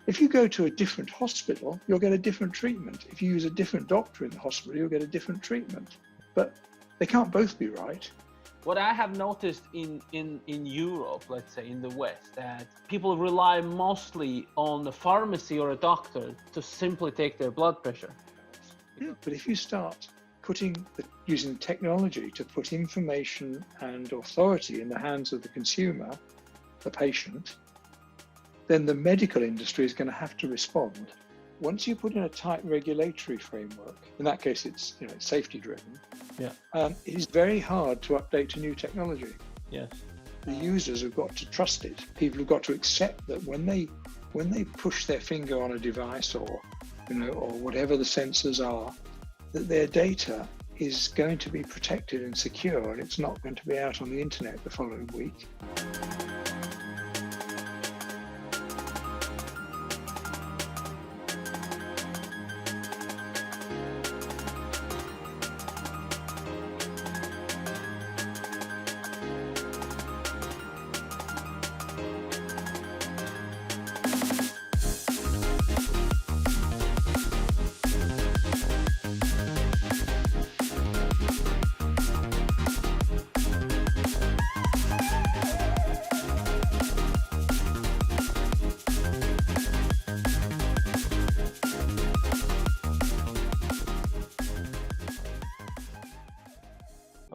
If you go to a different hospital, you'll get a different treatment. If you use a different doctor in the hospital, you'll get a different treatment. But they can't both be right. What I have noticed in Europe, let's say in the West, that people rely mostly on the pharmacy or a doctor to simply take their blood pressure. Yeah, but if you start using technology to put information and authority in the hands of the consumer, the patient, then the medical industry is going to have to respond. Once you put in a tight regulatory framework, in that case it's safety driven, it is very hard to update to new technology. Yes. The users have got to trust it. People have got to accept that when they push their finger on a device or whatever the sensors are, that their data is going to be protected and secure, and it's not going to be out on the internet the following week.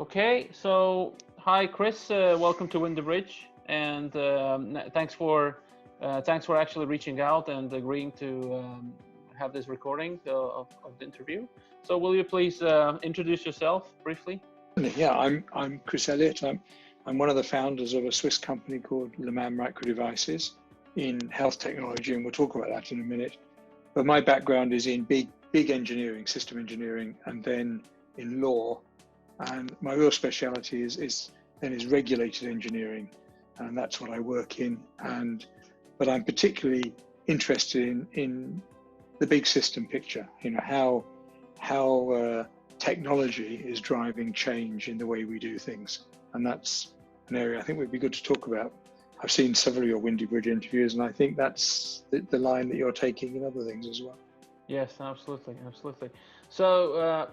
Okay, so hi Chris, welcome to Win the Bridge, and thanks for actually reaching out and agreeing to have this recording of the interview. So will you please introduce yourself briefly? Yeah, I'm Chris Elliott. I'm one of the founders of a Swiss company called Leman Micro Devices in health technology, and we'll talk about that in a minute. But my background is in big engineering, system engineering, and then in law. And my real speciality is regulated engineering, and that's what I work in. But I'm particularly interested in the big system picture. How technology is driving change in the way we do things, and that's an area I think would be good to talk about. I've seen several of your Windy Bridge interviews, and I think that's the line that you're taking in other things as well. Yes, absolutely. So.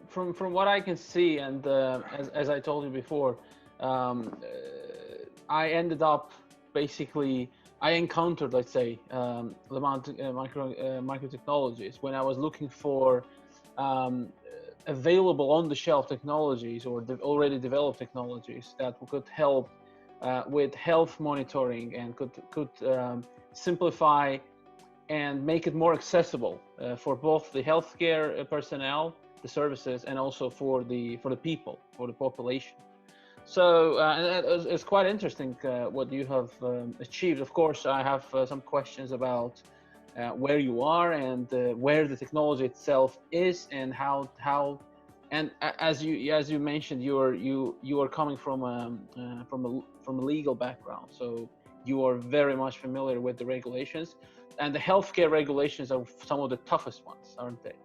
From what I can see, and as I told you before, I ended up I encountered, let's say, Leman micro technologies when I was looking for available on-the-shelf technologies or already developed technologies that could help with health monitoring and could simplify and make it more accessible for both the healthcare personnel, the services, and also for the people, for the population. So it's quite interesting what you have achieved. Of course, I have some questions about where you are and where the technology itself is, and how and as you mentioned, you are coming from a legal background, so you are very much familiar with the regulations, and the healthcare regulations are some of the toughest ones, aren't they?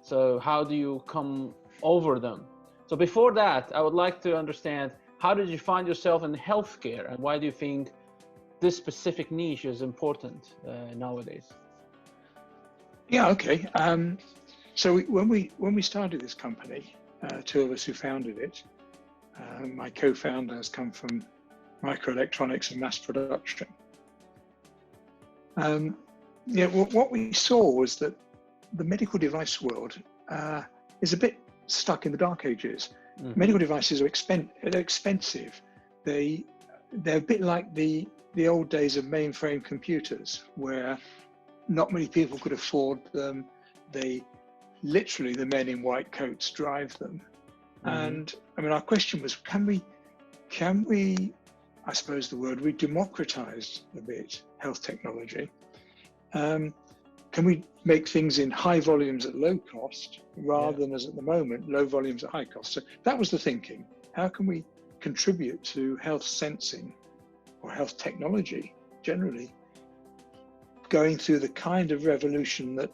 So how do you come over them? So before that, I would like to understand, how did you find yourself in healthcare, and why do you think this specific niche is important nowadays? Yeah, okay. So when we started this company, two of us who founded it, my co-founder has come from microelectronics and mass production. What we saw was that the medical device world is a bit stuck in the dark ages. Mm-hmm. Medical devices are expensive. They're a bit like the old days of mainframe computers, where not many people could afford them. Literally, the men in white coats drive them. Mm-hmm. And I mean, our question was, can we, I suppose the word, we democratize a bit health technology. Can we make things in high volumes at low cost, rather than, as at the moment, low volumes at high cost? So that was the thinking. How can we contribute to health sensing or health technology generally, going through the kind of revolution that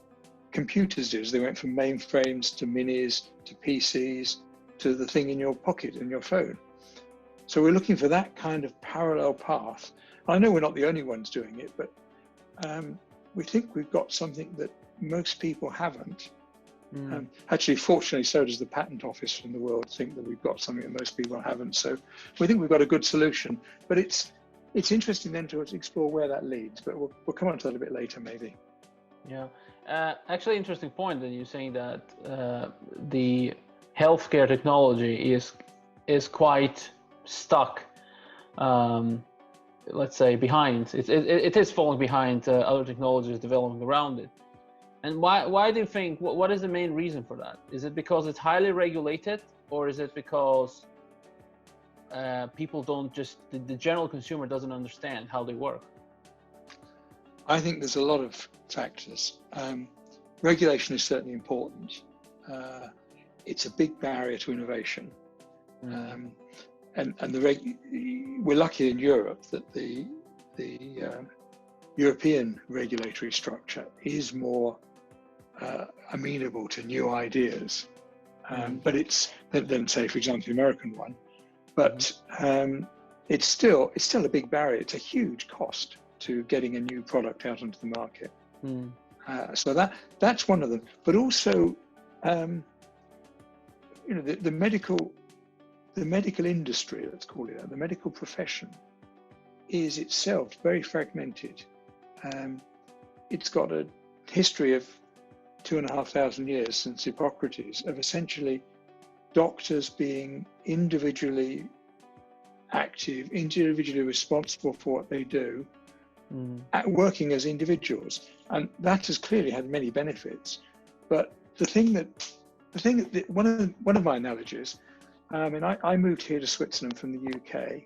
computers did? They went from mainframes to minis to PCs to the thing in your pocket, in your phone. So we're looking for that kind of parallel path. I know we're not the only ones doing it, but we think we've got something that most people haven't. Actually, fortunately, so does the patent office in the world think that we've got something that most people haven't. So we think we've got a good solution, but it's interesting then to explore where that leads, but we'll come on to that a bit later, maybe. Yeah, actually, interesting point that you're saying that the healthcare technology is quite stuck. Let's say behind. It is falling behind other technologies developing around it. And why do you think? What is the main reason for that? Is it because it's highly regulated, or is it because people don't the general consumer doesn't understand how they work? I think there's a lot of factors. Regulation is certainly important. It's a big barrier to innovation. And we're lucky in Europe that the European regulatory structure is more amenable to new ideas, but it's than say, for example, the American one. But it's still a big barrier. It's a huge cost to getting a new product out onto the market. So that's one of them. But also, the medical industry, let's call it that, the medical profession, is itself very fragmented. It's got a history of 2,500 years since Hippocrates of essentially doctors being individually active, individually responsible for what they do, working as individuals, and that has clearly had many benefits. But one of my analogies. I moved here to Switzerland from the UK,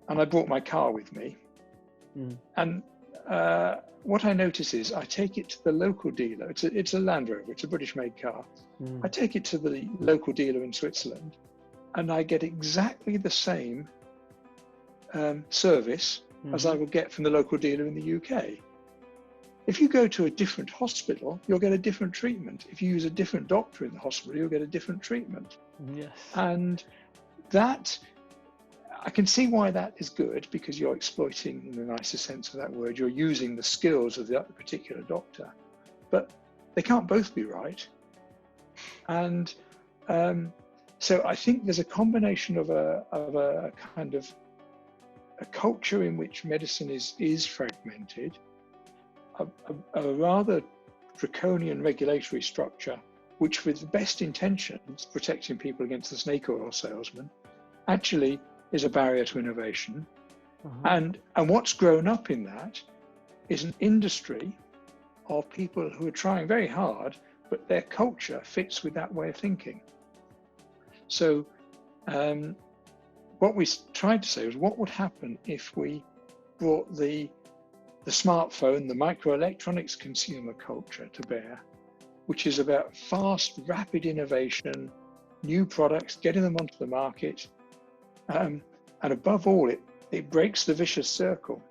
and I brought my car with me. And what I notice is I take it to the local dealer. It's a Land Rover. It's a British-made car. I take it to the local dealer in Switzerland, and I get exactly the same service as I would get from the local dealer in the UK. If you go to a different hospital, you'll get a different treatment. If you use a different doctor in the hospital, you'll get a different treatment. Yes. And that, I can see why that is good, because you're exploiting, in the nicest sense of that word, you're using the skills of the particular doctor. But they can't both be right. And so I think there's a combination of a kind of a culture in which medicine is fragmented, a rather draconian regulatory structure, which with the best intentions, protecting people against the snake oil salesman, actually is a barrier to innovation. And what's grown up in that is an industry of people who are trying very hard, but their culture fits with that way of thinking. So what we tried to say was, what would happen if we brought the smartphone, the microelectronics consumer culture to bear, which is about fast, rapid innovation, new products, getting them onto the market. And above all, it breaks the vicious circle.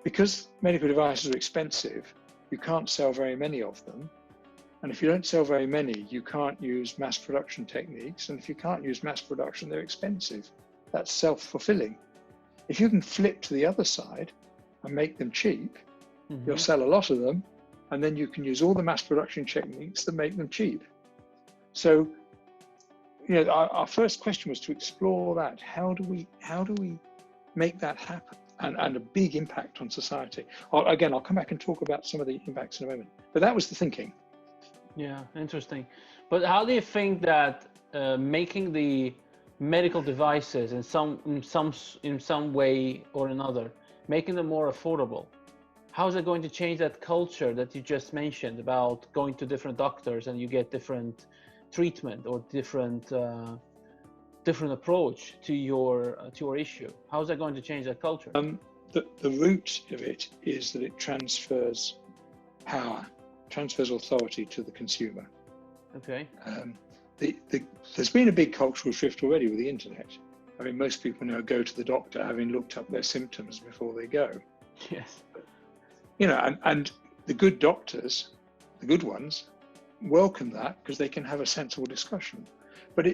Because medical devices are expensive, you can't sell very many of them. And if you don't sell very many, you can't use mass production techniques. And if you can't use mass production, they're expensive. That's self-fulfilling. If you can flip to the other side and make them cheap, you'll sell a lot of them, and then you can use all the mass production techniques that make them cheap. So, our first question was to explore that. How do we make that happen, and a big impact on society? Again, I'll come back and talk about some of the impacts in a moment. But that was the thinking. Yeah, interesting. But how do you think that making the medical devices in some way or another, making them more affordable, how is it going to change that culture that you just mentioned about going to different doctors and you get different treatment or different approach to your issue? How is that going to change that culture? The root of it is that it transfers power, transfers authority to the consumer. Okay. There's been a big cultural shift already with the internet. I mean, most people now go to the doctor having looked up their symptoms before they go. Yes. And the good doctors, the good ones, welcome that because they can have a sensible discussion. But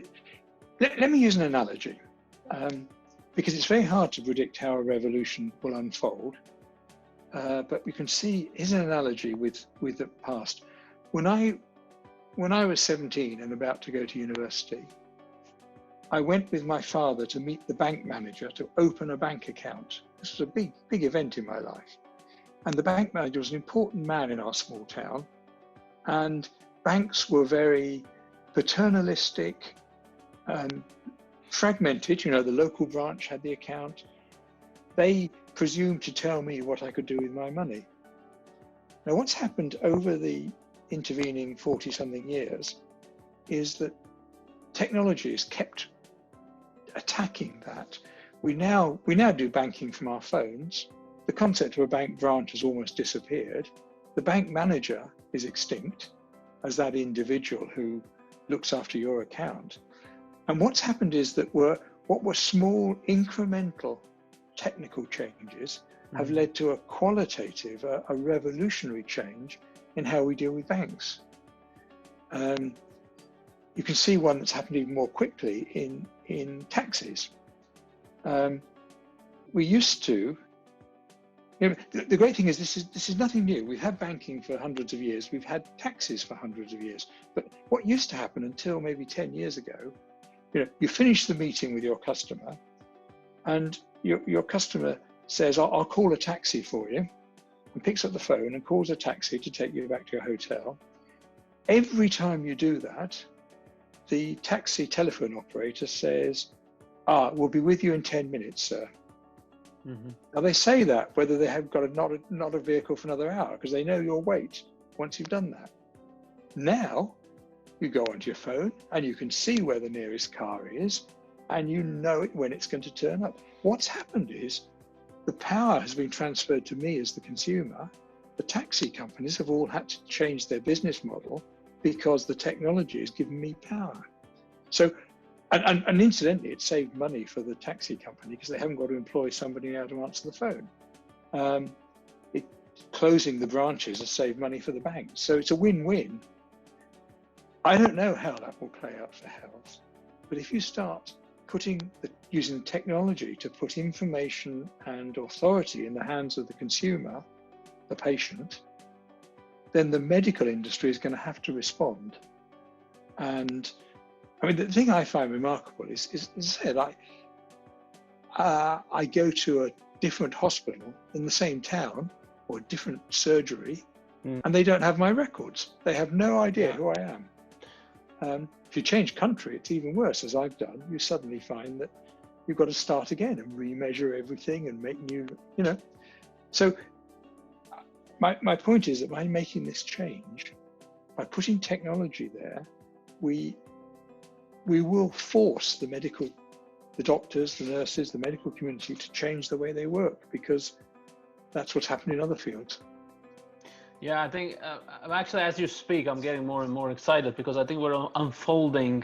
let me use an analogy, because it's very hard to predict how a revolution will unfold. but you can see here's an analogy with the past. When I was 17 and about to go to university, I went with my father to meet the bank manager to open a bank account. This was a big event in my life. And the bank manager was an important man in our small town. And banks were very paternalistic, fragmented. The local branch had the account. They presumed to tell me what I could do with my money. Now, what's happened over the intervening 40-something years is that technology has kept attacking that. We now do banking from our phones. The concept of a bank branch has almost disappeared. The bank manager is extinct as that individual who looks after your account. And what's happened is that what were small incremental technical changes have led to a qualitative, a revolutionary change in how we deal with banks. You can see one that's happened even more quickly in taxis. We used to, the great thing is this is nothing new. We've had banking for hundreds of years. We've had taxis for hundreds of years. But what used to happen until maybe 10 years ago, you finish the meeting with your customer, and your customer says, I'll call a taxi for you, and picks up the phone and calls a taxi to take you back to your hotel. Every time you do that, the taxi telephone operator says, we'll be with you in 10 minutes, sir. Mm-hmm. Now they say that whether they have got not a vehicle for another hour, because they know your wait once you've done that. Now, you go onto your phone and you can see where the nearest car is, and you know it when it's going to turn up. What's happened is the power has been transferred to me as the consumer. The taxi companies have all had to change their business model because the technology has given me power. So, and incidentally, it saved money for the taxi company because they haven't got to employ somebody now to answer the phone. Closing the branches has saved money for the banks. So it's a win-win. I don't know how that will play out for health, but if you start using technology to put information and authority in the hands of the consumer, the patient, then the medical industry is going to have to respond. And I mean, the thing I find remarkable is that I go to a different hospital in the same town or a different surgery, and they don't have my records. They have no idea who I am. If you change country, it's even worse, as I've done. You suddenly find that you've got to start again and remeasure everything and make new, So my point is that by making this change, by putting technology there, we will force the doctors, the nurses, the medical community to change the way they work, because that's what's happened in other fields. Yeah, I think actually, as you speak, I'm getting more and more excited, because I think we're unfolding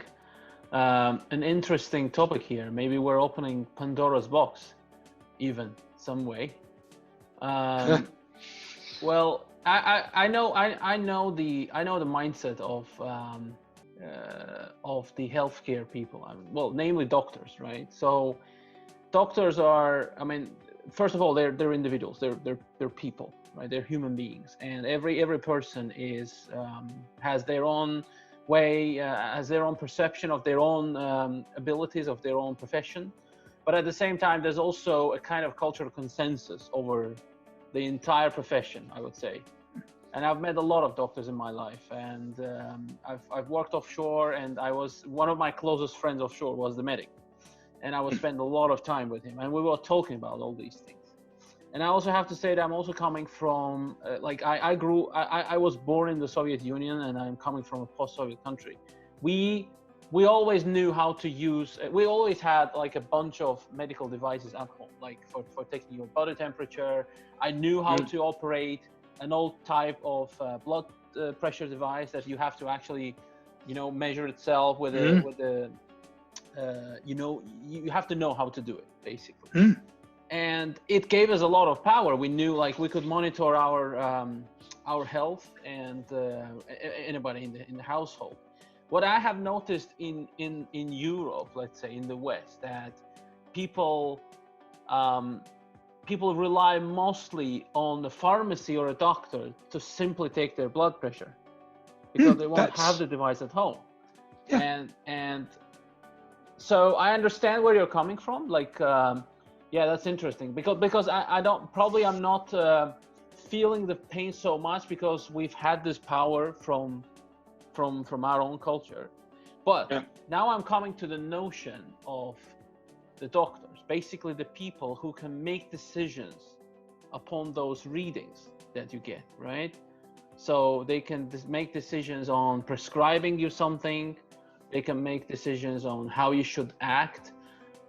an interesting topic here. Maybe we're opening Pandora's box, even some way. Well, I know the mindset of the healthcare people. Namely doctors, right? So doctors are, first of all, they're individuals. They're people. Right, they're human beings, and every person has their own way, has their own perception of their own abilities, of their own profession. But at the same time, there's also a kind of cultural consensus over the entire profession, I would say. And I've met a lot of doctors in my life, and I've worked offshore, and one of my closest friends offshore was the medic, and I would spend a lot of time with him, and we were talking about all these things. And I also have to say that I'm also coming from, I was born in the Soviet Union, and I'm coming from a post-Soviet country. We always knew how to use, we always had like a bunch of medical devices at home, like for taking your body temperature. I knew how to operate an old type of blood pressure device that you have to actually, measure itself with you have to know how to do it, basically. And it gave us a lot of power. We knew, we could monitor our health and anybody in the household. What I have noticed in Europe, let's say in the West, that people people rely mostly on the pharmacy or a doctor to simply take their blood pressure because they won't have the device at home. Yeah. And so I understand where you're coming from. Like, yeah, that's interesting because I don't, probably I'm not feeling the pain so much because we've had this power from our own culture. But now I'm coming to the notion of the doctors, basically the people who can make decisions upon those readings that you get, right? So they can make decisions on prescribing you something, they can make decisions on how you should act.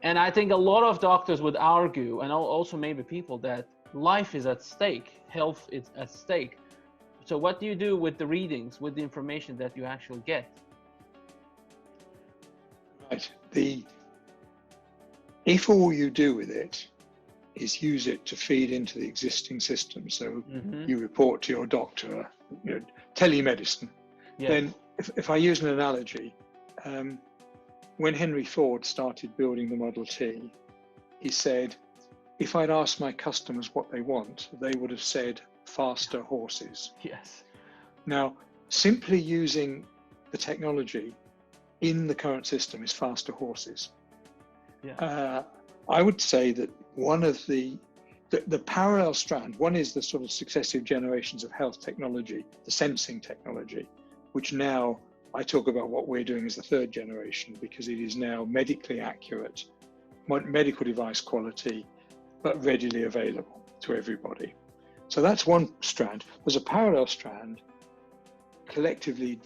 And I think a lot of doctors would argue, and also maybe people, that life is at stake, health is at stake. So what do you do with the readings, with the information that you actually get? Right. If all you do with it is use it to feed into the existing system, so you report to your doctor, telemedicine, then if I use an analogy, when Henry Ford started building the Model T, he said, if I'd asked my customers what they want, they would have said faster horses. Yes. Now, simply using the technology in the current system is faster horses. Yeah. I would say that one of the parallel strand, one is the sort of successive generations of health technology, the sensing technology, which now I talk about what we're doing as the third generation, because it is now medically accurate, medical device quality, but readily available to everybody. So that's one strand. There's a parallel strand, collectively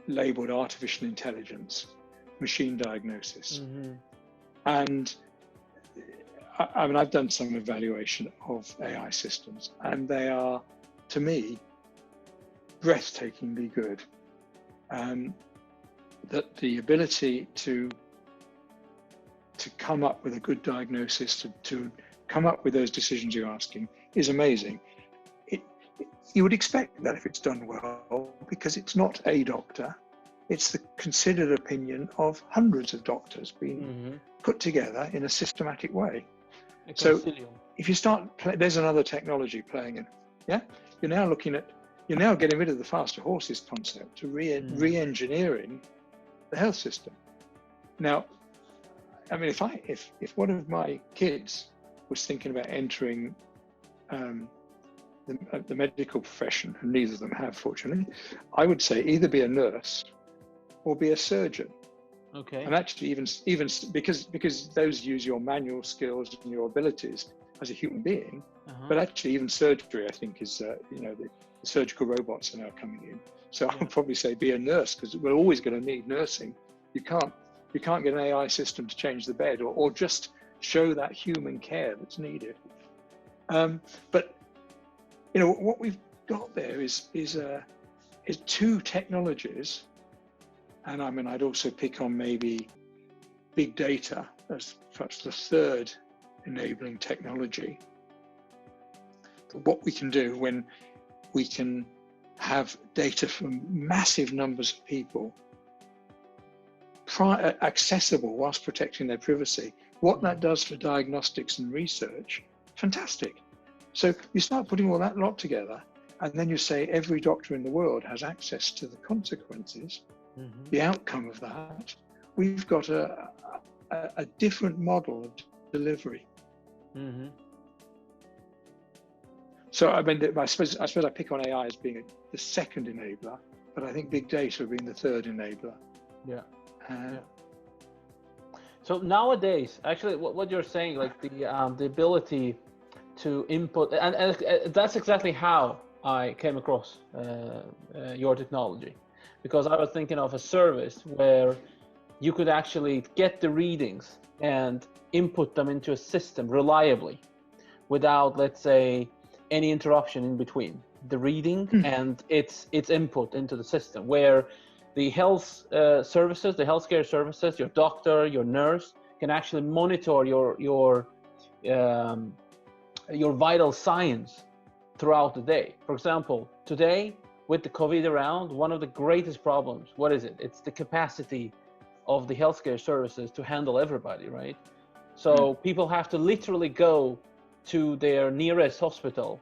labeled artificial intelligence, machine diagnosis. And I mean, I've done some evaluation of AI systems, and they are, to me, breathtakingly good. That the ability to come up with a good diagnosis, to come up with those decisions you're asking, is amazing. You would expect that if it's done well, because it's not a doctor, it's the considered opinion of hundreds of doctors being put together in a systematic way. So if you start, there's another technology playing in. Yeah, you're now getting rid of the faster horses concept to re-engineering the health system. Now, I mean, if one of my kids was thinking about entering the medical profession, and neither of them have, fortunately, I would say either be a nurse or be a surgeon. Okay. And actually, even because those use your manual skills and your abilities as a human being, but actually even surgery, I think, is the surgical robots are now coming in. So I would probably say be a nurse, because we're always going to need nursing. You can't get an AI system to change the bed or just show that human care that's needed. But what we've got there is two technologies. And I mean, I'd also pick on maybe big data as perhaps the third enabling technology. What we can do when we can have data from massive numbers of people accessible whilst protecting their privacy, what that does for diagnostics and research, fantastic. So you start putting all that lot together, and then you say every doctor in the world has access to the consequences, the outcome of that. We've got a different model of delivery. So I mean, I suppose I pick on AI as being the second enabler, but I think big data being the third enabler. So nowadays, actually, what you're saying, like the ability to input, and that's exactly how I came across your technology, because I was thinking of a service where you could actually get the readings and input them into a system reliably without, let's say, any interruption in between the reading and its input into the system, where the health services, the healthcare services, your doctor, your nurse can actually monitor your vital signs throughout the day. For example, today with the COVID around, one of the greatest problems, what is it? It's the capacity of the healthcare services to handle everybody, right? So people have to literally go to their nearest hospital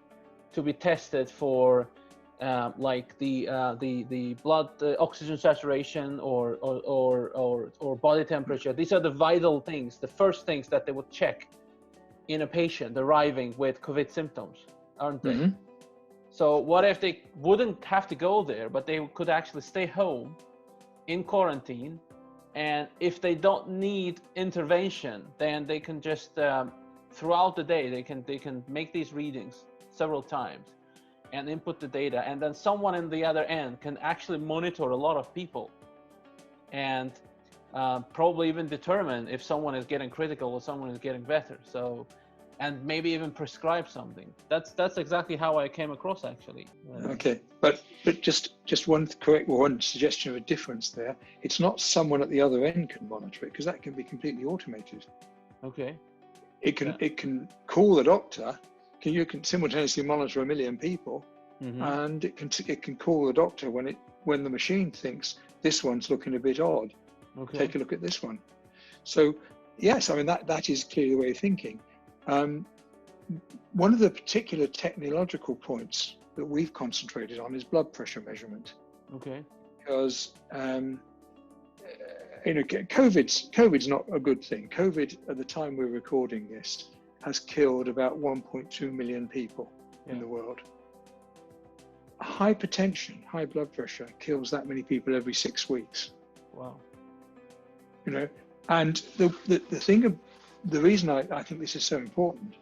to be tested for like the blood oxygen saturation or body temperature. These are the vital things, the first things that they would check in a patient arriving with COVID symptoms, aren't they? Mm-hmm. So what if they wouldn't have to go there, but they could actually stay home in quarantine, and if they don't need intervention, then they can just throughout the day they can make these readings several times and input the data, and then someone in the other end can actually monitor a lot of people and probably even determine if someone is getting critical or someone is getting better. So, and maybe even prescribe something. That's exactly how I came across, actually. Okay, but just one suggestion of a difference there. It's not someone at the other end can monitor it, because that can be completely automated. Okay. It can call the doctor. You can simultaneously monitor 1 million people, Mm-hmm. and it can call the doctor when the machine thinks this one's looking a bit odd. Okay. Take a look at this one. So yes, I mean that is clearly the way of thinking. One of the particular technological points that we've concentrated on is blood pressure measurement. Okay. Because COVID's not a good thing. COVID, at the time we're recording this, has killed about 1.2 million people in the world. Hypertension, high blood pressure, kills that many people every 6 weeks. Wow. And the reason I think this is so important,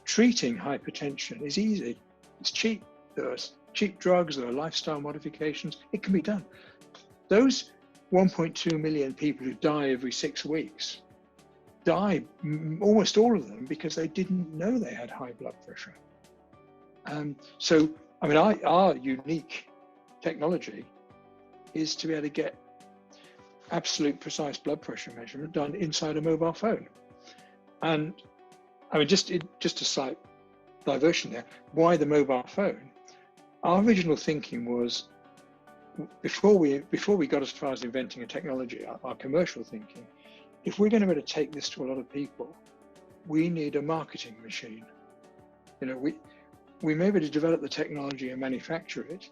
treating hypertension is easy. It's cheap. There are cheap drugs, there are lifestyle modifications. It can be done. Those 1.2 million people who die every 6 weeks die, almost all of them, because they didn't know they had high blood pressure. So, I mean, our unique technology is to be able to get absolute precise blood pressure measurement done inside a mobile phone. And I mean, just a slight diversion there. Why the mobile phone? Our original thinking was, before we got as far as inventing a technology, our commercial thinking, if we're going to be able to take this to a lot of people, we need a marketing machine. We may be able to develop the technology and manufacture it,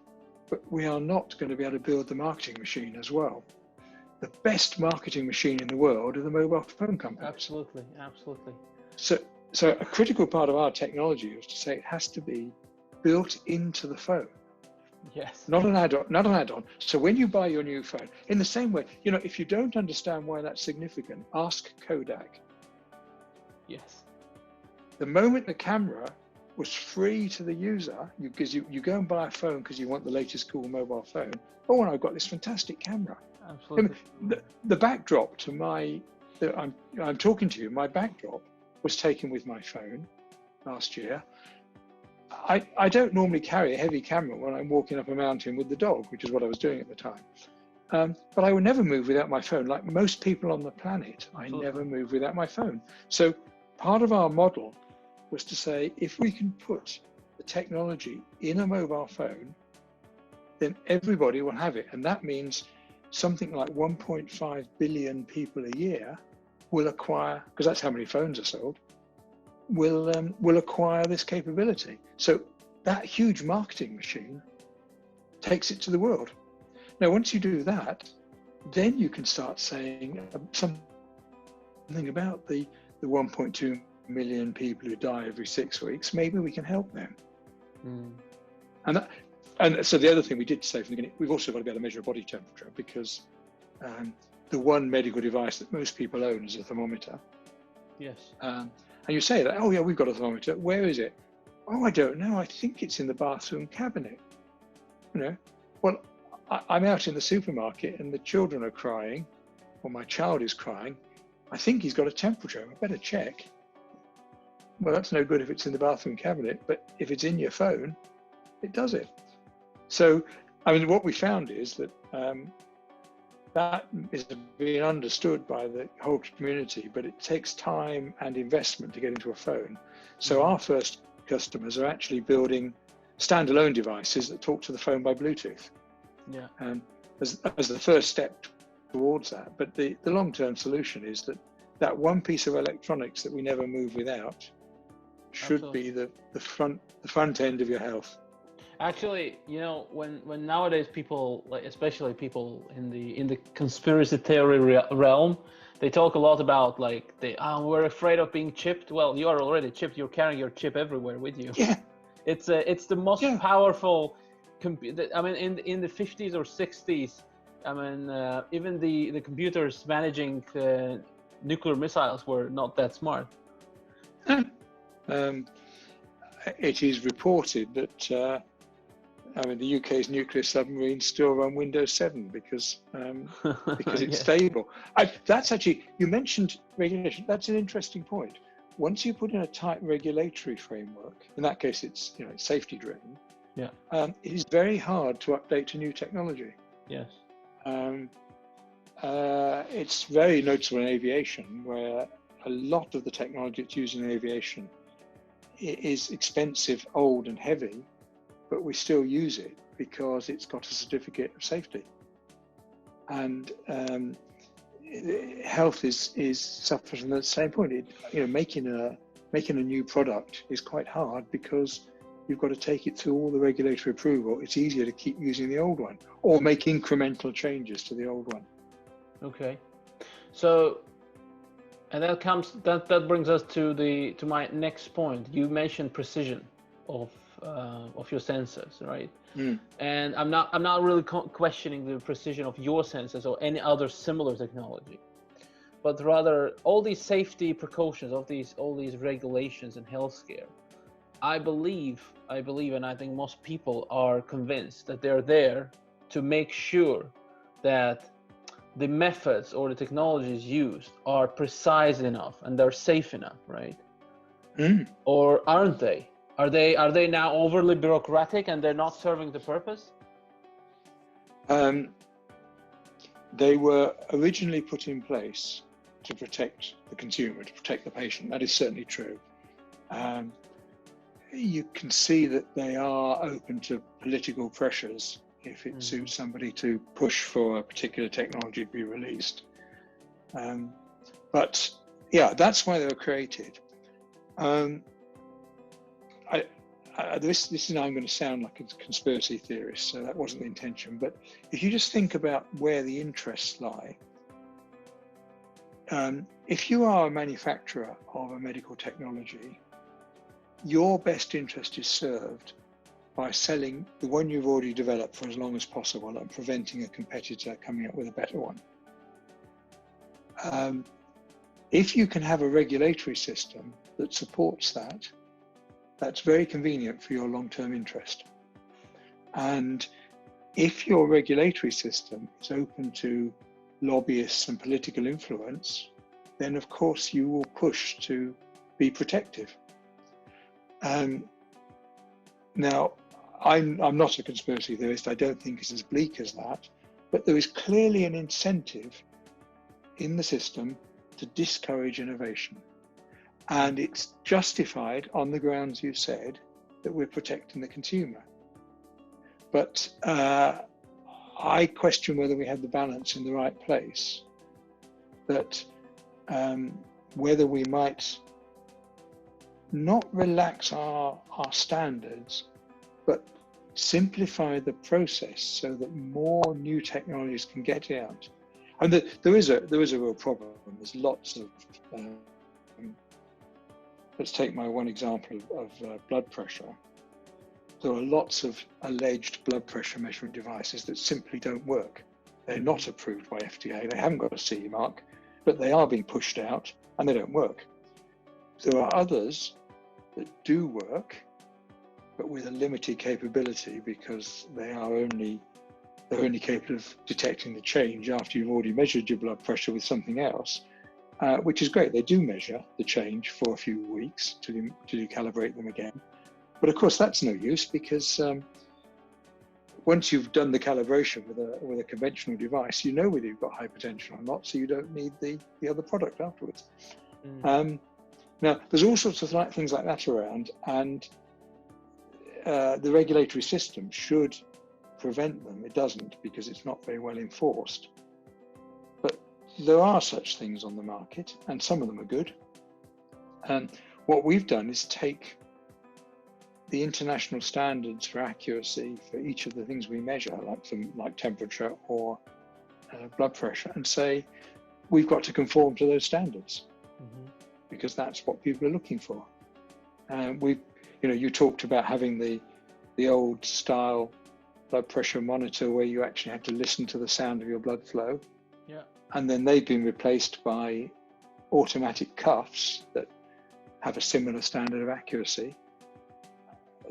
but we are not going to be able to build the marketing machine as well. The best marketing machine in the world are the mobile phone companies. Absolutely, absolutely. So a critical part of our technology is to say it has to be built into the phone. Yes. Not an add-on. So when you buy your new phone, in the same way, if you don't understand why that's significant, ask Kodak. Yes. The moment the camera was free to the user, because you go and buy a phone because you want the latest cool mobile phone. Oh, and I've got this fantastic camera. Absolutely. The backdrop to I'm talking to you, my backdrop was taken with my phone last year. I don't normally carry a heavy camera when I'm walking up a mountain with the dog, which is what I was doing at the time. But I would never move without my phone. Like most people on the planet, Absolutely. I never move without my phone. So part of our model was to say, if we can put the technology in a mobile phone, then everybody will have it. And that means something like 1.5 billion people a year will acquire, because that's how many phones are sold, will acquire this capability. So that huge marketing machine takes it to the world. Now, once you do that, then you can start saying something about the 1.2 million people who die every 6 weeks. Maybe we can help them. And so the other thing we did say from the beginning, we've also got to be able to measure body temperature, because the one medical device that most people own is a thermometer. Yes. And you say that, oh yeah, we've got a thermometer. Where is it? Oh, I don't know. I think it's in the bathroom cabinet. Well, I'm out in the supermarket and the children are crying, or my child is crying. I think he's got a temperature. I better check. Well, that's no good if it's in the bathroom cabinet, but if it's in your phone, it does it. So, I mean, what we found is that that is being understood by the whole community, but it takes time and investment to get into a phone. So our first customers are actually building standalone devices that talk to the phone by Bluetooth. Yeah. As the first step towards that. But the long-term solution is that one piece of electronics that we never move without should be the front end of your health. Actually, you know, when nowadays people, like especially people in the conspiracy theory realm, they talk a lot about like we're afraid of being chipped. Well, you are already chipped. You're carrying your chip everywhere with you. Yeah. It's the most powerful. I mean, in the 50s or 60s, I mean, even the computers managing nuclear missiles were not that smart. It is reported that I mean, the UK's nuclear submarines still run Windows 7 because it's stable. That's actually, you mentioned regulation. That's an interesting point. Once you put in a tight regulatory framework, in that case, it's it's safety driven. Yeah. It is very hard to update to new technology. Yes. It's very noticeable in aviation, where a lot of the technology that's used in aviation is expensive, old, and heavy, but we still use it because it's got a certificate of safety. And health is suffers from the same point. Making a new product is quite hard because you've got to take it through all the regulatory approval. It's easier to keep using the old one or make incremental changes to the old one. Okay, so and that brings us to my next point. You mentioned precision of your sensors, right? And I'm not really questioning the precision of your sensors or any other similar technology, but rather all these safety precautions, all these regulations in healthcare. I believe, and I think most people are convinced that they're there to make sure that the methods or the technologies used are precise enough and they're safe enough, right? Or aren't they? Are they now overly bureaucratic and they're not serving the purpose? They were originally put in place to protect the consumer, to protect the patient. That is certainly true. You can see that they are open to political pressures if it suits somebody to push for a particular technology to be released. But yeah, that's why they were created. This is now I'm going to sound like a conspiracy theorist, so that wasn't the intention. But if you just think about where the interests lie, if you are a manufacturer of a medical technology, your best interest is served by selling the one you've already developed for as long as possible and preventing a competitor coming up with a better one. If you can have a regulatory system that supports that, that's very convenient for your long-term interest. And if your regulatory system is open to lobbyists and political influence, then of course you will push to be protective. Now, I'm not a conspiracy theorist. I don't think it's as bleak as that, but there is clearly an incentive in the system to discourage innovation. And it's justified on the grounds you said that we're protecting the consumer. But I question whether we have the balance in the right place, that whether we might not relax our standards, but simplify the process so that more new technologies can get out. And there is a real problem. There's lots of let's take my one example of blood pressure. There are lots of alleged blood pressure measurement devices that simply don't work. They're not approved by FDA. They haven't got a CE mark, but they are being pushed out and they don't work. There are others that do work, but with a limited capability because they're only capable of detecting the change after you've already measured your blood pressure with something else, which is great. They do measure the change for a few weeks till you calibrate them again. But of course, that's no use because once you've done the calibration with a conventional device, you know whether you've got hypertension or not, so you don't need the other product afterwards. Now, there's all sorts of things like that around, and the regulatory system should prevent them. It doesn't because it's not very well enforced. But there are such things on the market, and some of them are good. what we've done is take the international standards for accuracy for each of the things we measure, like temperature or blood pressure, and say we've got to conform to those standards because that's what people are looking for. You talked about having the old style blood pressure monitor where you actually had to listen to the sound of your blood flow. Yeah. And then they've been replaced by automatic cuffs that have a similar standard of accuracy.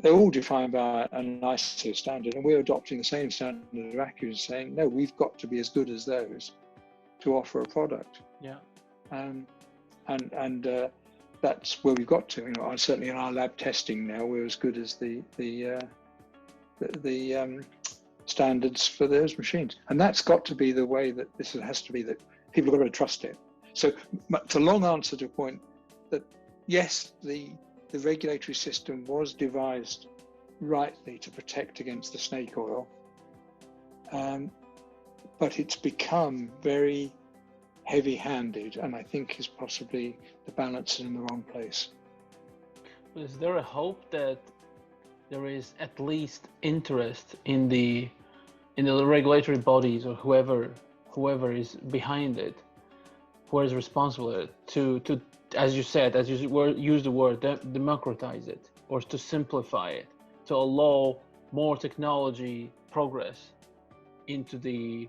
They're all defined by an ISO standard, and we're adopting the same standard of accuracy, saying, no, we've got to be as good as those to offer a product. Yeah. And that's where we've got to. Certainly in our lab testing now, we're as good as the standards for those machines. And that's got to be the way that this has to be, that people have got to trust it. So it's a long answer to a point that, yes, the regulatory system was devised rightly to protect against the snake oil, but it's become very heavy-handed, and I think is possibly the balance is in the wrong place. Is there a hope that there is at least interest in the regulatory bodies or whoever is behind it, who is responsible to as you said, as you use the word, democratize it, or to simplify it, to allow more technology progress into the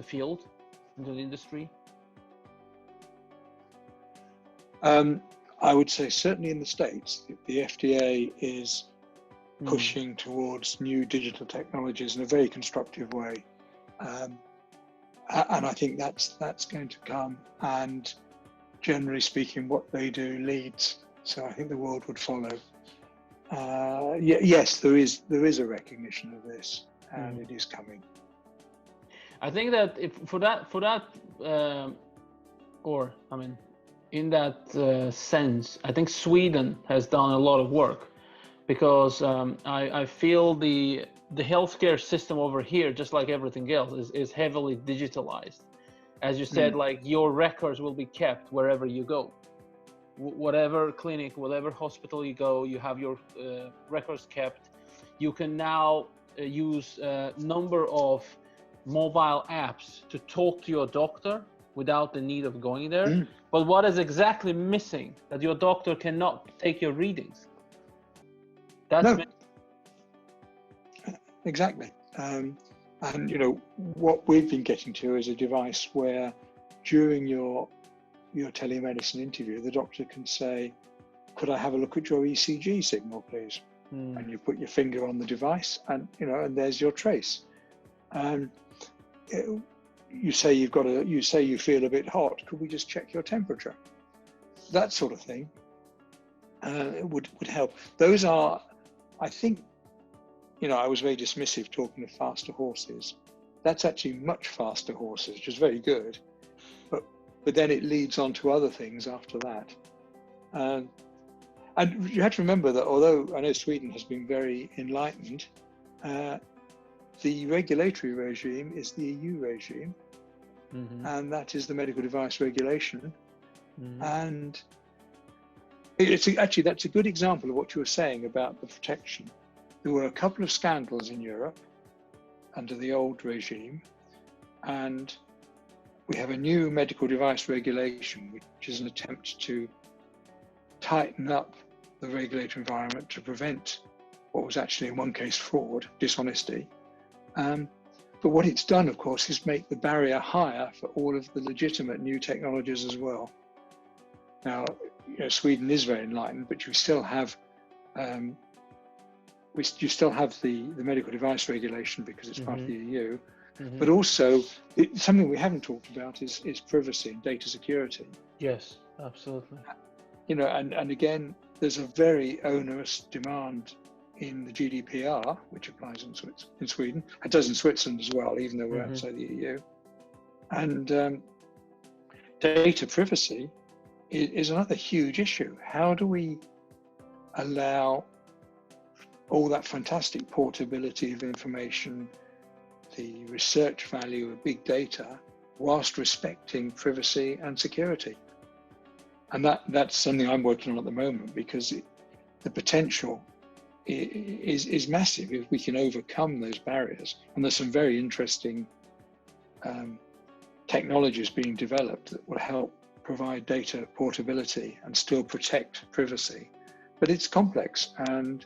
field, into the industry? I would say certainly in the States, the FDA is pushing towards new digital technologies in a very constructive way. And I think that's going to come, and generally speaking, what they do leads. So I think the world would follow. Yes, there is a recognition of this, and it is coming. I think that in that sense, I think Sweden has done a lot of work, because I feel the healthcare system over here, just like everything else, is heavily digitalized. As you said, like your records will be kept wherever you go. Whatever clinic, whatever hospital you go, you have your records kept. You can now use a number of mobile apps to talk to your doctor without the need of going there. But what is exactly missing? That your doctor cannot take your readings. That's exactly. And what we've been getting to is a device where during your telemedicine interview, the doctor can say, could I have a look at your ECG signal, please? And you put your finger on the device, and and there's your trace. You say you feel a bit hot, could we just check your temperature? That sort of thing would help. Those are, I think, I was very dismissive talking of faster horses. That's actually much faster horses, which is very good. But then it leads on to other things after that. And you have to remember that although I know Sweden has been very enlightened, the regulatory regime is the EU regime, and that is the medical device regulation. And that's a good example of what you were saying about the protection. There were a couple of scandals in Europe under the old regime, and we have a new medical device regulation, which is an attempt to tighten up the regulatory environment to prevent what was actually in one case fraud, dishonesty. But what it's done, of course, is make the barrier higher for all of the legitimate new technologies as well. Now, Sweden is very enlightened, but you still have the medical device regulation because it's part of the EU. But also, something we haven't talked about is privacy and data security. Yes, absolutely. And again, there's a very onerous demand in the GDPR, which applies in Sweden. It does in Switzerland as well, even though we're outside the EU. And data privacy is another huge issue. How do we allow all that fantastic portability of information, the research value of big data, whilst respecting privacy and security? And that's something I'm working on at the moment, because the potential is massive if we can overcome those barriers. And there's some very interesting technologies being developed that will help provide data portability and still protect privacy. But it's complex, and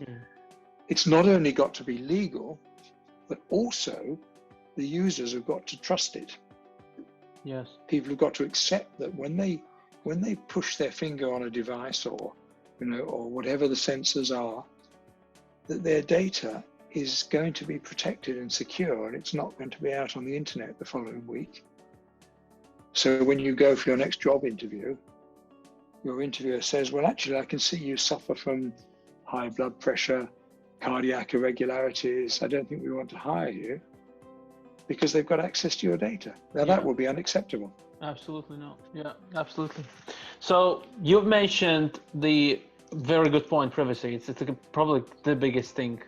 it's not only got to be legal, but also the users have got to trust it. Yes. People have got to accept that when they push their finger on a device, or or whatever the sensors are, that their data is going to be protected and secure, and it's not going to be out on the internet the following week. So when you go for your next job interview, your interviewer says, well, actually, I can see you suffer from high blood pressure, cardiac irregularities. I don't think we want to hire you, because they've got access to your data. Now, that will be unacceptable. Absolutely not. Yeah, absolutely. So you've mentioned the very good point, privacy. It's probably the biggest thing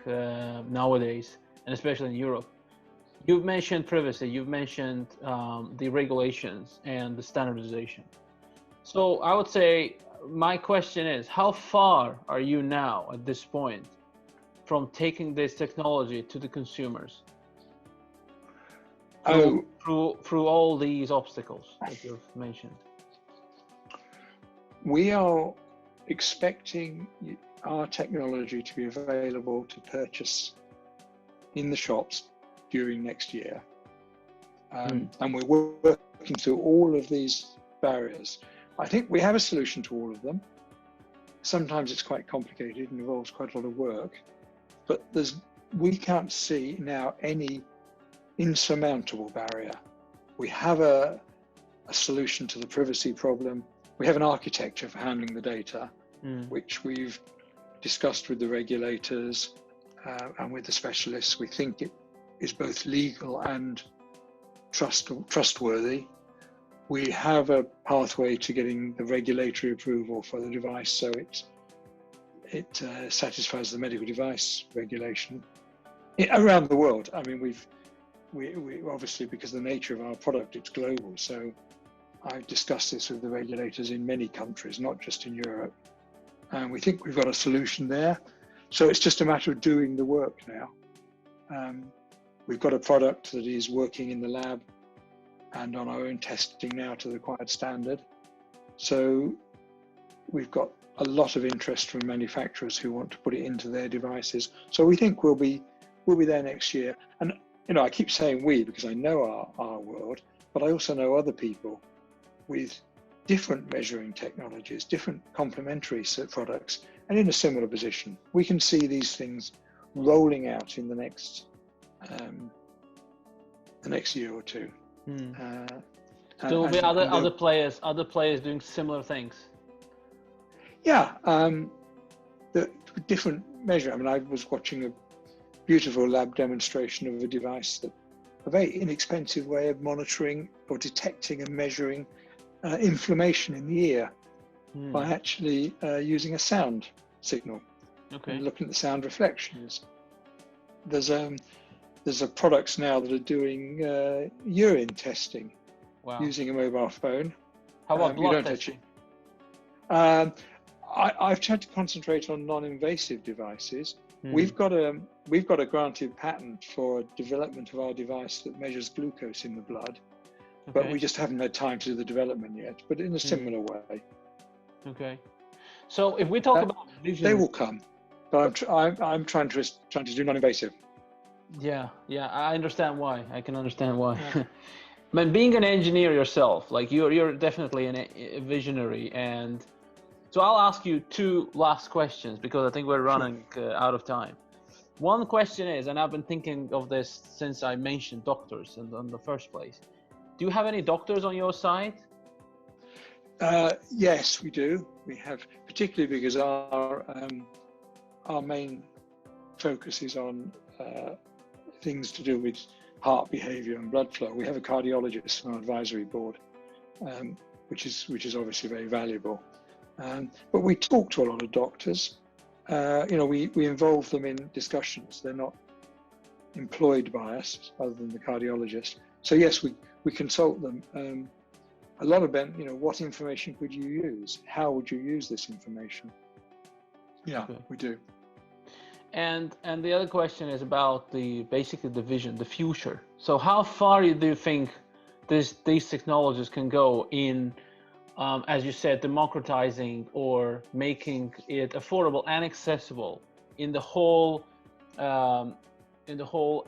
nowadays, and especially in Europe. You've mentioned privacy, you've mentioned the regulations and the standardization. So I would say, my question is, how far are you now at this point from taking this technology to the consumers? Through all these obstacles that you've mentioned. We are expecting our technology to be available to purchase in the shops during next year. And we're working through all of these barriers. I think we have a solution to all of them. Sometimes it's quite complicated and involves quite a lot of work, but we can't see now any insurmountable barrier. We have a solution to the privacy problem. We have an architecture for handling the data, which we've discussed with the regulators and with the specialists. We think it is both legal and trustworthy. We have a pathway to getting the regulatory approval for the device, so it satisfies the medical device regulation around the world. I mean, we obviously, because of the nature of our product, it's global. So I've discussed this with the regulators in many countries, not just in Europe. And we think we've got a solution there. So it's just a matter of doing the work now. We've got a product that is working in the lab and on our own testing now to the required standard. So we've got a lot of interest from manufacturers who want to put it into their devices. So we think we'll be there next year. And I keep saying we, because I know our world, but I also know other people with different measuring technologies, different complementary products, and in a similar position. We can see these things rolling out in the next year or two. There will be other players doing similar things. Yeah, the different measure. I mean, I was watching a beautiful lab demonstration of a device, a very inexpensive way of monitoring or detecting and measuring inflammation in the ear by actually using a sound signal and looking at the sound reflections. There's products now that are doing urine testing using a mobile phone. How about blood testing? I've tried to concentrate on non-invasive devices. We've got a granted patent for development of our device that measures glucose in the blood, but we just haven't had time to do the development yet. But in a similar way. Okay. So if we talk about vision, they will come, but I'm trying to do non-invasive. Yeah, I understand why. I can understand why. Yeah. But being an engineer yourself, like you're definitely a visionary, and so I'll ask you two last questions because I think we're running out of time. One question is, and I've been thinking of this since I mentioned doctors in the first place. Do you have any doctors on your side? Yes, we do. We have, particularly because our main focus is on things to do with heart behavior and blood flow. We have a cardiologist on our advisory board, which is obviously very valuable. But we talk to a lot of doctors. We involve them in discussions. They're not employed by us, other than the cardiologist. So yes, we consult them. a lot about, what information could you use? How would you use this information? Yeah, okay. We do. And the other question is about basically the vision, the future. So how far do you think these technologies can go in, as you said, democratizing or making it affordable and accessible in the whole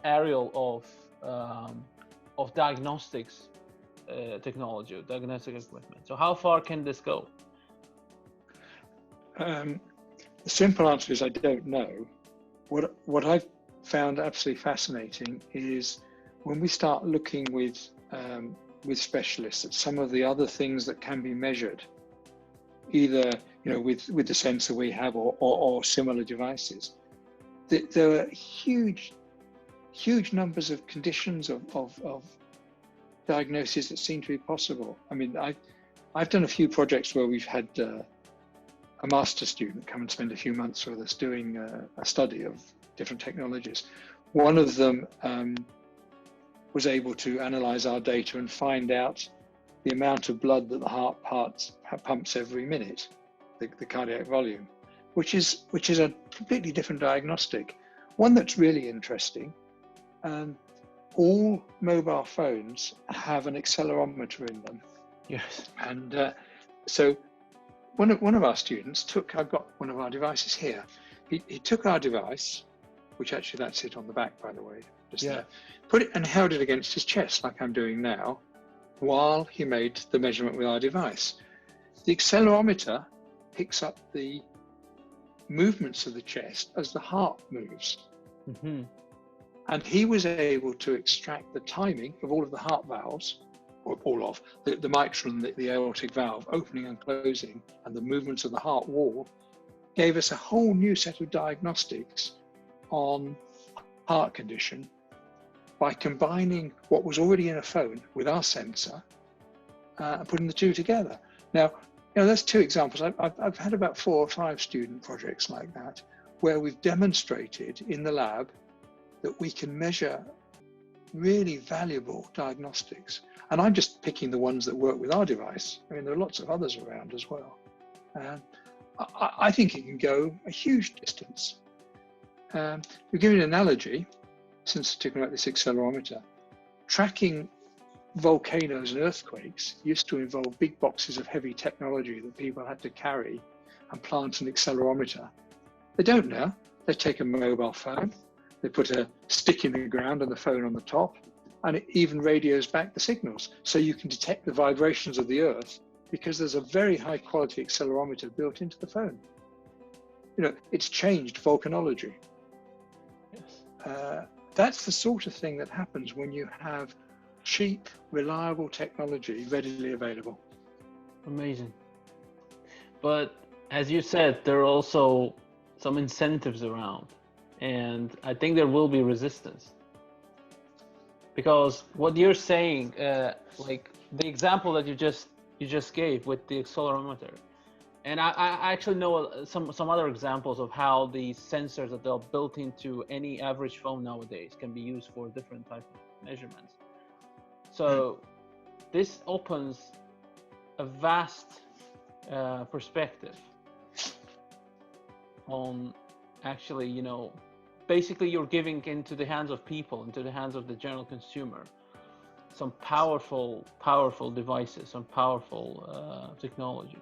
area of diagnostics technology, diagnostic equipment? So how far can this go? The simple answer is I don't know. What I've found absolutely fascinating is when we start looking with specialists at some of the other things that can be measured, either with the sensor we have or similar devices. There are huge numbers of conditions of diagnoses that seem to be possible. I mean, I've done a few projects where we've had a master student come and spend a few months with us doing a study of different technologies. One of them was able to analyze our data and find out the amount of blood that the heart pumps every minute, the cardiac volume, which is a completely different diagnostic. One that's really interesting. All mobile phones have an accelerometer in them. Yes. And so one of our students I've got one of our devices here. He took our device, which actually that's it on the back, by the way, there, put it and held it against his chest like I'm doing now, while he made the measurement with our device. The accelerometer picks up the movements of the chest as the heart moves. Mm-hmm. And he was able to extract the timing of all of the heart valves, or all of the mitral and the aortic valve opening and closing, and the movements of the heart wall, gave us a whole new set of diagnostics on heart condition by combining what was already in a phone with our sensor and putting the two together. Now, that's two examples. I've had about 4 or 5 student projects like that, where we've demonstrated in the lab that we can measure really valuable diagnostics. And I'm just picking the ones that work with our device. I mean, there are lots of others around as well. I think it can go a huge distance. To give you an analogy, since we're talking about this accelerometer, tracking volcanoes and earthquakes used to involve big boxes of heavy technology that people had to carry and plant an accelerometer. They don't now. They take a mobile phone, they put a stick in the ground and the phone on the top, and it even radios back the signals. So you can detect the vibrations of the earth because there's a very high quality accelerometer built into the phone. It's changed volcanology. Yes. That's the sort of thing that happens when you have cheap, reliable technology readily available. Amazing. But as you said, there are also some incentives around, and I think there will be resistance. Because what you're saying, like the example that you just gave with the accelerometer, and I actually know some other examples of how these sensors that are built into any average phone nowadays can be used for different types of measurements. So this opens a vast perspective on actually, basically you're giving into the hands of people, into the hands of the general consumer, some powerful devices, some powerful technology.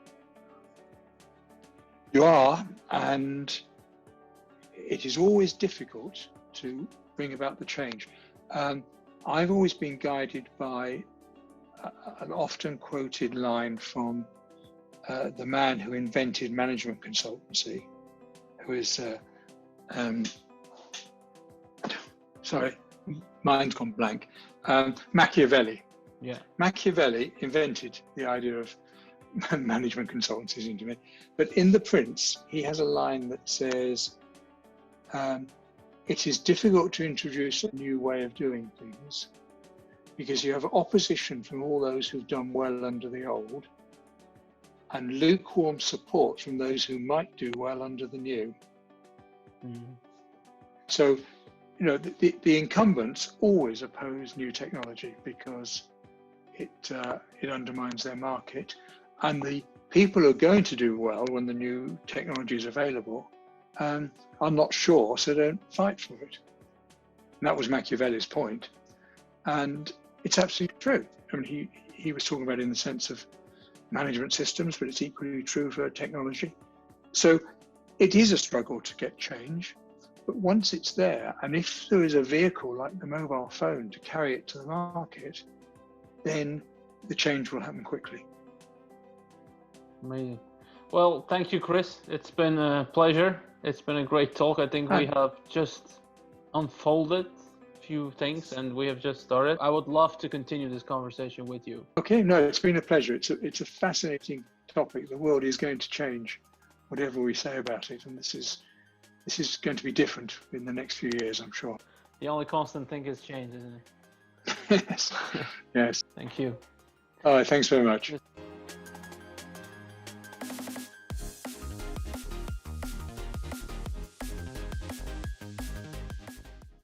You are, and it is always difficult to bring about the change. I've always been guided by an often quoted line from the man who invented management consultancy, who is, sorry, mind's gone blank, Machiavelli. Yeah. Machiavelli invented the idea of management consultancy, seems to me. But in The Prince, he has a line that says, it is difficult to introduce a new way of doing things because you have opposition from all those who've done well under the old and lukewarm support from those who might do well under the new. Mm-hmm. So, the incumbents always oppose new technology because it undermines their market. And the people who are going to do well when the new technology is available are not sure, so don't fight for it. And that was Machiavelli's point. And it's absolutely true. I mean, he was talking about it in the sense of management systems, but it's equally true for technology. So it is a struggle to get change, but once it's there, and if there is a vehicle like the mobile phone to carry it to the market, then the change will happen quickly. Amazing. Well, thank you, Chris. It's been a pleasure. It's been a great talk. I think we have just unfolded a few things and we have just started. I would love to continue this conversation with you. Okay, no, it's been a pleasure. It's a fascinating topic. The world is going to change, whatever we say about it, and this is going to be different in the next few years, I'm sure. The only constant thing is change, isn't it? Yes. Yes. Thank you. All right, thanks very much.